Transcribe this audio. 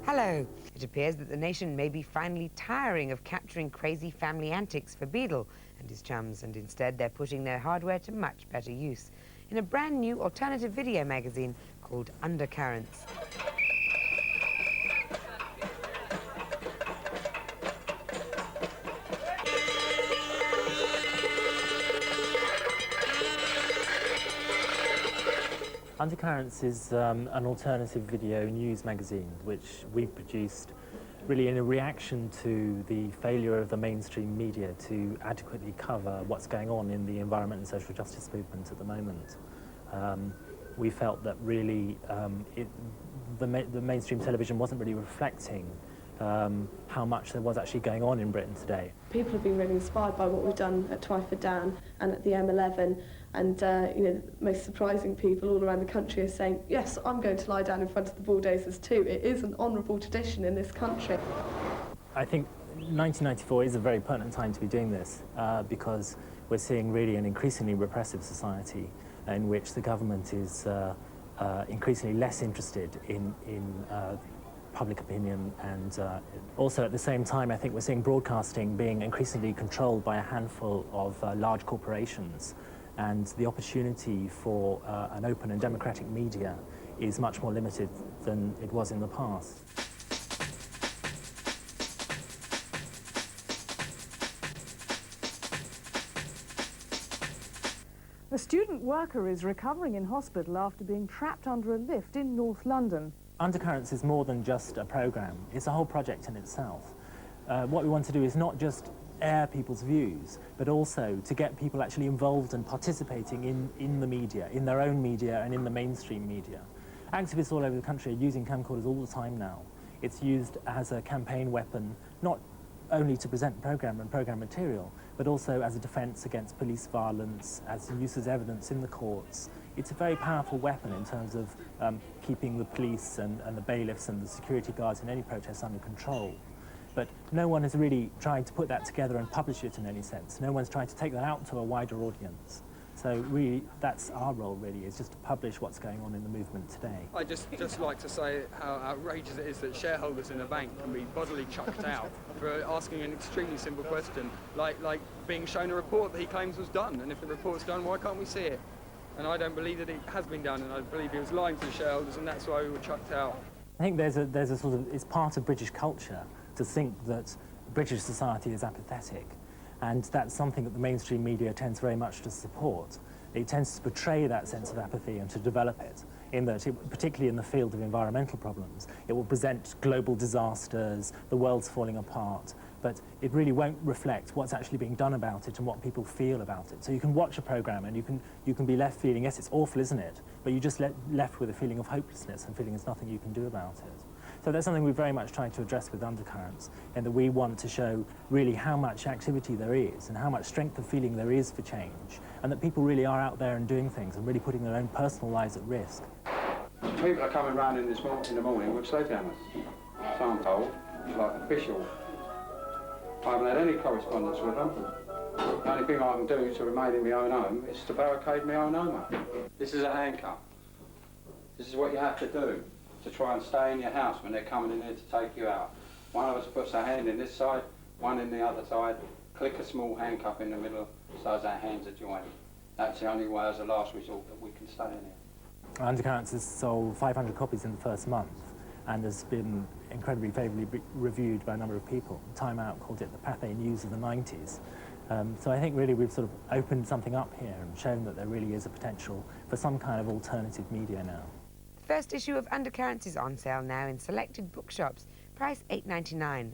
Hello. It appears that the nation may be finally tiring of capturing crazy family antics for Beadle and his chums, and instead they're putting their hardware to much better use in a brand new alternative video magazine called Undercurrents. Undercurrents is an alternative video news magazine which we produced really in a reaction to the failure of the mainstream media to adequately cover what's going on in the environment and social justice movement at the moment. We felt that really the mainstream television wasn't really reflecting how much there was actually going on in Britain today. People have been really inspired by what we've done at Twyford Down and at the M11, and you know, the most surprising people all around the country are saying, yes, I'm going to lie down in front of the bulldozers too. It is an honourable tradition in this country. I think 1994 is a very pertinent time to be doing this because we're seeing really an increasingly repressive society in which the government is increasingly less interested in public opinion, and also at the same time I think we're seeing broadcasting being increasingly controlled by a handful of large corporations, and the opportunity for an open and democratic media is much more limited than it was in the past. A student worker is recovering in hospital after being trapped under a lift in North London. Undercurrents is more than just a programme, it's a whole project in itself. What we want to do is not just air people's views, but also to get people actually involved and participating in the media, in their own media and in the mainstream media. Activists all over the country are using camcorders all the time now. It's used as a campaign weapon, not only to present programme and programme material, but also as a defence against police violence, as use as evidence in the courts. It's a very powerful weapon in terms of keeping the police and the bailiffs and the security guards in any protests under control. But no one has really tried to put that together and publish it in any sense. No one's tried to take that out to a wider audience. So really, that's our role really, is just to publish what's going on in the movement today. I just like to say how outrageous it is that shareholders in a bank can be bodily chucked out for asking an extremely simple question, like being shown a report that he claims was done, and if the report's done, why can't we see it? And I don't believe that it has been done, and I believe he was lying to the shareholders, and that's why we were chucked out. I think there's a sort of, it's part of British culture to think that British society is apathetic, and that's something that the mainstream media tends very much to support. It tends to portray that sense of apathy and to develop it, in that, particularly in the field of environmental problems, it will present global disasters, the world's falling apart, but it really won't reflect what's actually being done about it and what people feel about it. So you can watch a programme and you can be left feeling, yes, it's awful, isn't it? But you're just left with a feeling of hopelessness and feeling there's nothing you can do about it. So that's something we're very much trying to address with Undercurrents, in that we want to show really how much activity there is and how much strength of feeling there is for change, and that people really are out there and doing things and really putting their own personal lives at risk. People are coming round in the morning with sledgehammers. So I'm told, it's like official. I haven't had any correspondence with them. The only thing I can do to remain in my own home is to barricade my own home up. This is a handcuff. This is what you have to do to try and stay in your house when they're coming in here to take you out. One of us puts a hand in this side, one in the other side, click a small handcuff in the middle so as our hands are joined. That's the only way as a last resort that we can stay in here. Undercurrents has sold 500 copies in the first month and has been incredibly favourably reviewed by a number of people. Time Out called it the Pathé News of the 90s. So I think really we've sort of opened something up here and shown that there really is a potential for some kind of alternative media now. The first issue of Undercurrents is on sale now in selected bookshops, price $8.99.